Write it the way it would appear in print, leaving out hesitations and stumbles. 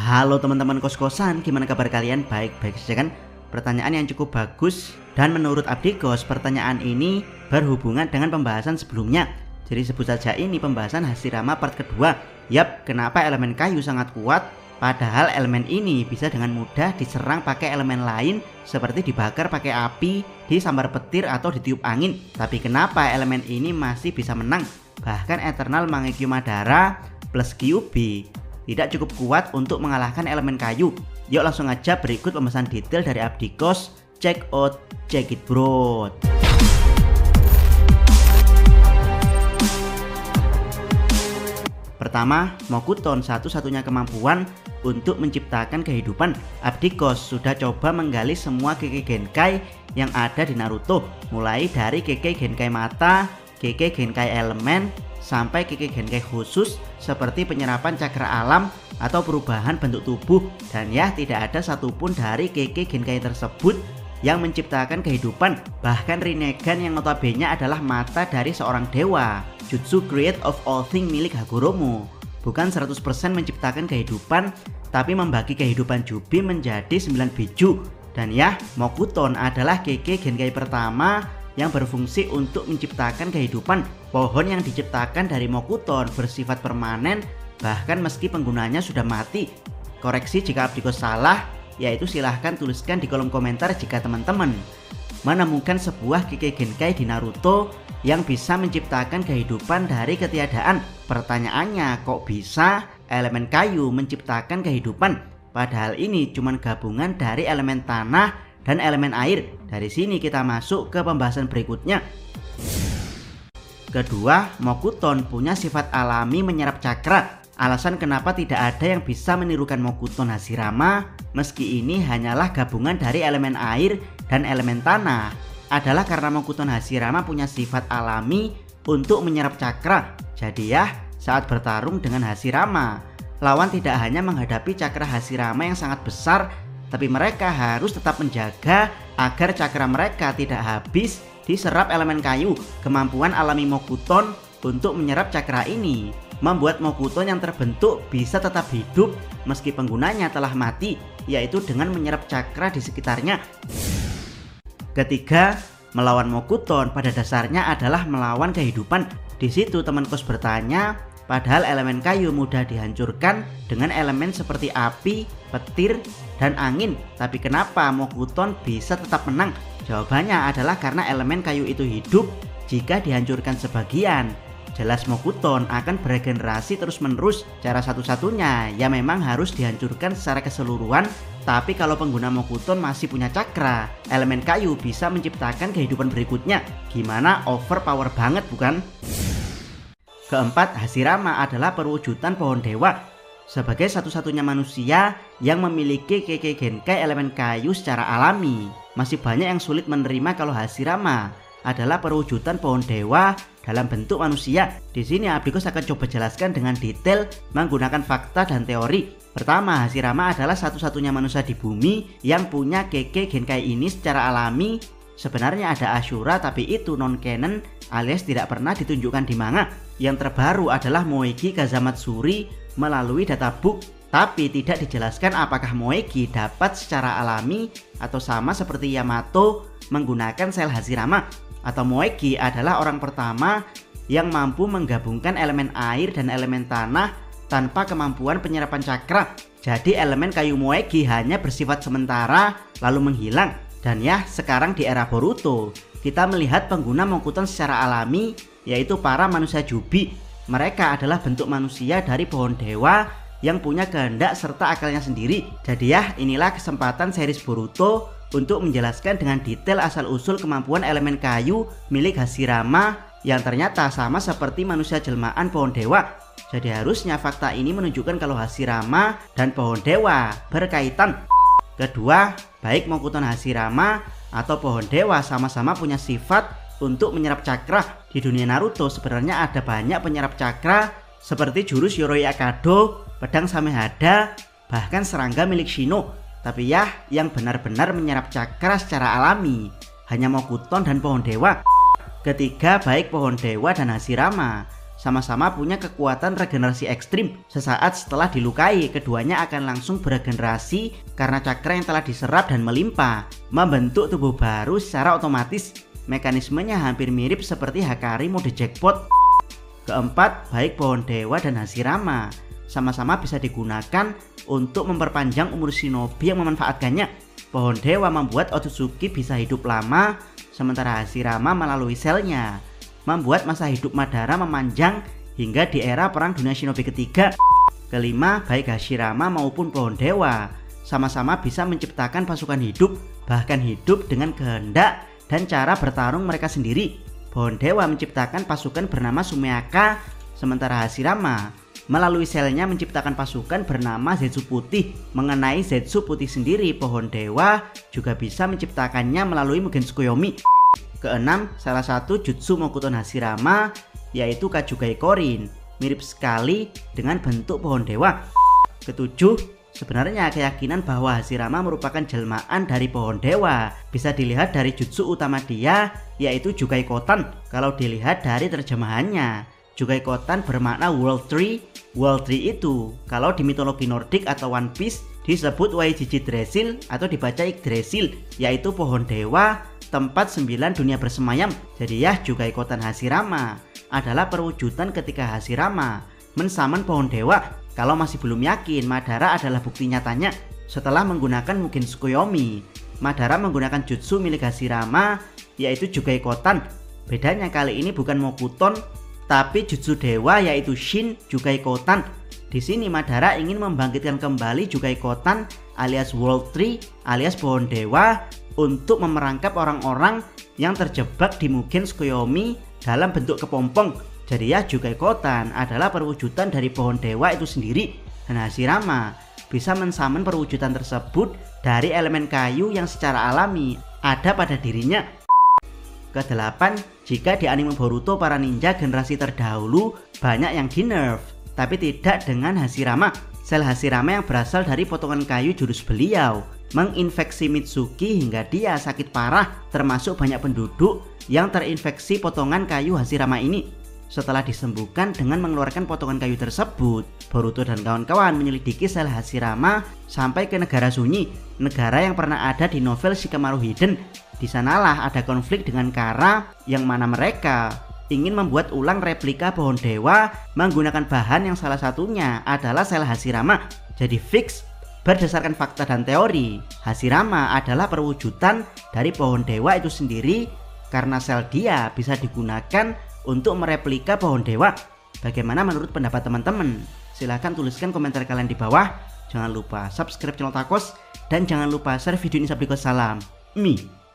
Halo teman-teman kos-kosan, gimana kabar kalian? Baik-baik saja kan? Pertanyaan yang cukup bagus, dan menurut Abdikos pertanyaan ini berhubungan dengan pembahasan sebelumnya. Jadi sebut saja ini pembahasan Hashirama part kedua. Yap, kenapa elemen kayu sangat kuat padahal elemen ini bisa dengan mudah diserang pakai elemen lain seperti dibakar pakai api, disambar petir atau ditiup angin. Tapi kenapa elemen ini masih bisa menang? Bahkan Eternal Mangekyou Madara plus Kyuubi tidak cukup kuat untuk mengalahkan elemen kayu. Yuk langsung aja berikut pembahasan detail dari Abdikos. Check it bro. Pertama, Mokuton satu-satunya kemampuan untuk menciptakan kehidupan. Abdikos sudah coba menggali semua Kekkei Genkai yang ada di Naruto, mulai dari Kekkei Genkai Mata, Kekkei Genkai Elemen, sampai Kekkei Genkai khusus seperti penyerapan cakra alam atau perubahan bentuk tubuh. Dan ya, tidak ada satupun dari Kekkei Genkai tersebut yang menciptakan kehidupan. Bahkan Rinnegan yang notabene adalah mata dari seorang dewa, Jutsu Create of All Things milik Hagoromo, bukan 100% menciptakan kehidupan, tapi membagi kehidupan Jubi menjadi 9 biju. Dan ya, Mokuton adalah Kekkei Genkai pertama yang berfungsi untuk menciptakan kehidupan. Pohon yang diciptakan dari Mokuton bersifat permanen, bahkan meski penggunanya sudah mati. Koreksi jika Abdikos salah, yaitu silahkan tuliskan di kolom komentar jika teman-teman menemukan sebuah Kekkei Genkai di Naruto yang bisa menciptakan kehidupan dari ketiadaan. Pertanyaannya, kok bisa elemen kayu menciptakan kehidupan? Padahal ini cuma gabungan dari elemen tanah dan elemen air. Dari sini kita masuk ke pembahasan berikutnya. Kedua, Mokuton punya sifat alami menyerap cakra. Alasan kenapa tidak ada yang bisa menirukan Mokuton Hashirama meski ini hanyalah gabungan dari elemen air dan elemen tanah adalah karena Mokuton Hashirama punya sifat alami untuk menyerap cakra. Jadi ya, saat bertarung dengan Hashirama, lawan tidak hanya menghadapi cakra Hashirama yang sangat besar, tapi mereka harus tetap menjaga agar cakra mereka tidak habis diserap elemen kayu. Kemampuan alami Mokuton untuk menyerap cakra ini membuat Mokuton yang terbentuk bisa tetap hidup meski penggunanya telah mati, yaitu dengan menyerap cakra di sekitarnya. Ketiga, melawan Mokuton pada dasarnya adalah melawan kehidupan. Di situ teman kos bertanya, padahal elemen kayu mudah dihancurkan dengan elemen seperti api, petir, dan angin. Tapi kenapa Mokuton bisa tetap menang? Jawabannya adalah karena elemen kayu itu hidup jika dihancurkan sebagian. Jelas Mokuton akan beregenerasi terus-menerus. Cara satu-satunya ya memang harus dihancurkan secara keseluruhan. Tapi kalau pengguna Mokuton masih punya cakra, elemen kayu bisa menciptakan kehidupan berikutnya. Gimana, overpower banget bukan? Keempat, Hashirama adalah perwujudan pohon dewa. Sebagai satu-satunya manusia yang memiliki Kekkei Genkai elemen kayu secara alami, masih banyak yang sulit menerima kalau Hashirama adalah perwujudan pohon dewa dalam bentuk manusia. Di sini Abdikos akan coba jelaskan dengan detail menggunakan fakta dan teori. Pertama, Hashirama adalah satu-satunya manusia di bumi yang punya Kekkei Genkai ini secara alami. Sebenarnya ada Ashura, tapi itu non-canon alias tidak pernah ditunjukkan di manga. Yang terbaru adalah Moegi Kazamatsuri melalui databook, tapi tidak dijelaskan apakah Moegi dapat secara alami atau sama seperti Yamato menggunakan sel Hashirama. Atau Moegi adalah orang pertama yang mampu menggabungkan elemen air dan elemen tanah tanpa kemampuan penyerapan cakra. Jadi elemen kayu Moegi hanya bersifat sementara lalu menghilang. Dan ya, sekarang di era Boruto kita melihat pengguna Mokuton secara alami, yaitu para manusia Jubi. Mereka adalah bentuk manusia dari pohon dewa yang punya kehendak serta akalnya sendiri. Jadi ya, inilah kesempatan series Boruto untuk menjelaskan dengan detail asal-usul kemampuan elemen kayu milik Hashirama yang ternyata sama seperti manusia jelmaan pohon dewa. Jadi harusnya fakta ini menunjukkan kalau Hashirama dan pohon dewa berkaitan. Kedua, baik Mokuton Hashirama atau pohon dewa sama-sama punya sifat untuk menyerap cakra. Di dunia Naruto sebenarnya ada banyak penyerap cakra seperti jurus Yoroi Akado, pedang Samehada, bahkan serangga milik Shino. Tapi ya, yang benar-benar menyerap cakra secara alami hanya Mokuton dan pohon dewa. Ketiga, baik pohon dewa dan Hashirama sama-sama punya kekuatan regenerasi ekstrim. Sesaat setelah dilukai, keduanya akan langsung beregenerasi karena cakra yang telah diserap dan melimpah, membentuk tubuh baru secara otomatis. Mekanismenya hampir mirip seperti Hakari mode jackpot. Keempat, baik pohon dewa dan Hashirama sama-sama bisa digunakan untuk memperpanjang umur shinobi yang memanfaatkannya. Pohon dewa membuat Otsutsuki bisa hidup lama, sementara Hashirama melalui selnya membuat masa hidup Madara memanjang hingga di era Perang Dunia Shinobi ketiga. Kelima, baik Hashirama maupun pohon dewa sama-sama bisa menciptakan pasukan hidup, bahkan hidup dengan kehendak dan cara bertarung mereka sendiri. Pohon dewa menciptakan pasukan bernama Sumeaka, sementara Hashirama melalui selnya menciptakan pasukan bernama Zetsu Putih. Mengenai Zetsu Putih sendiri, pohon dewa juga bisa menciptakannya melalui Mugen Tsukuyomi. Keenam, salah satu jutsu Mokuton Hashirama yaitu Kajugai Korin, mirip sekali dengan bentuk pohon dewa. Ketujuh, sebenarnya keyakinan bahwa Hashirama merupakan jelmaan dari pohon dewa bisa dilihat dari jutsu utama dia yaitu Jugai Kotan. Kalau dilihat dari terjemahannya, Jugai Kotan bermakna World Tree. World Tree itu kalau di mitologi Nordik atau One Piece disebut Waijiji Drasil atau dibaca Yggdrasil, yaitu pohon dewa, tempat 9 dunia bersemayam. Jadi ya, Jugai Kotan Hashirama adalah perwujudan ketika Hashirama mensaman pohon dewa. Kalau masih belum yakin, Madara adalah bukti nyatanya. Setelah menggunakan Mugen Tsukuyomi, Madara menggunakan jutsu milik Hashirama yaitu Jugai Kotan. Bedanya kali ini bukan Mokuton, tapi jutsu dewa yaitu Shin Jugai Kotan. Di sini Madara ingin membangkitkan kembali Jugai Kotan alias World Tree alias pohon dewa untuk memerangkap orang-orang yang terjebak di Mugen Tsukuyomi dalam bentuk kepompong. Jadi ya, Jugai Kotan adalah perwujudan dari pohon dewa itu sendiri, dan Hashirama bisa mensamen perwujudan tersebut dari elemen kayu yang secara alami ada pada dirinya. Kedelapan, jika di anime Boruto para ninja generasi terdahulu banyak yang di nerf, tapi tidak dengan Hashirama. Sel Hashirama yang berasal dari potongan kayu jurus beliau menginfeksi Mitsuki hingga dia sakit parah, termasuk banyak penduduk yang terinfeksi potongan kayu Hashirama ini. Setelah disembuhkan dengan mengeluarkan potongan kayu tersebut, Boruto dan kawan-kawan menyelidiki sel Hashirama sampai ke negara sunyi, negara yang pernah ada di novel Shikamaru Hidden. Di sanalah ada konflik dengan Kara yang mana mereka ingin membuat ulang replika pohon dewa menggunakan bahan yang salah satunya adalah sel Hashirama. Jadi fix, berdasarkan fakta dan teori, Hashirama adalah perwujudan dari pohon dewa itu sendiri karena sel dia bisa digunakan untuk mereplika pohon dewa. Bagaimana menurut pendapat teman-teman? Silahkan tuliskan komentar kalian di bawah. Jangan lupa subscribe channel Takos dan jangan lupa share video ini. Salam Mi.